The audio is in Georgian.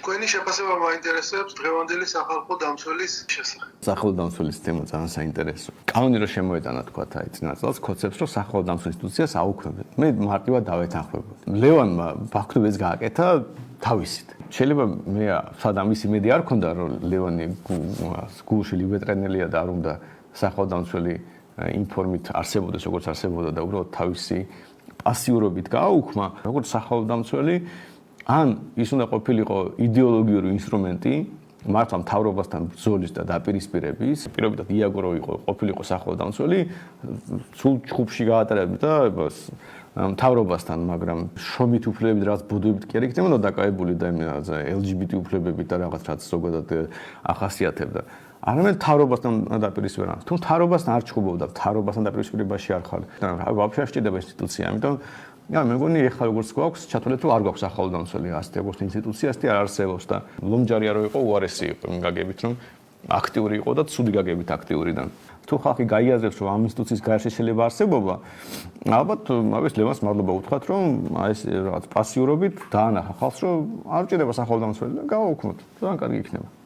თქვენი შეფასება მაინტერესებს დღევანდელი სახალხო დამცველის შესახებ. სახალხო დამცველის თემა ძალიან საინტერესო. კანონი რომ შემოეტანა თქვა აი წინასწარ კონცეფტს რომ სახალხო დამცველ ინსტიტუციას აუქმებენ. მე მარტივად დავეთანხმებოდ. ლევანმა ფაქტობრივად გააკეთა თავისით. შეიძლება მე სადამ ის იმედი არ ქონდა რომ ლევანი გულში ლიბეტრენელია და არ უნდა სახალხო დამცველი ინფორმით არსებობდეს როგორც არსებობდა და უბრალოდ თავისი პასიურობით გააუქმა როგორც სახალხო დამცველი ან ის უნდა ყოფილიყო იდეოლოგიური ინსტრუმენტი მართლა მთავრობასთან ბრძოლის და დაპირისპირების პირობითად იაგო რო იყო ყოფილიყო სახალხო დამცველი სულ ჩხუბში გაატარებდა მთავრობასთან მაგრამ შრომით უფლებებით რაც ბუდებით კი არ იქნებოდა დაკავებული და LGBT უფლებებით და რაღაც რაც ზოგადად ახასიათებდა არამედ მთავრობასთან დაპირისპირება თუ მთავრობასთან არ ჩხუბობდა მთავრობასთან დაპირისპირებაში არ ხარ და ვაფშე შეჭდება ინსტიტუცია ამიტომ მე მგონი ეხლა როგორც გვაქვს ჩათვლეთ რომ არ გვაქვს ახალ დამცველი ასეთი როგორც ინსტიტუცია ასეთი არ არსებობს და ლომჯარია რო იყო უარესი იყო იმ გაგებით რომ აქტიური იყო და ცუდი გაგებით აქტიური და თუ ხალხი გაიაზრებს რომ ამ ინსტიტუციის გარშე შეიძლება არსებობა ალბათ მაგის ლევანს მადლობა უთხრათ რომ ეს რაღაც პასიურობით დაანახა ხალხს რომ არ ჭირდება ახალ დამცველი და გავაუქმოთ ძალიან კარგი იქნება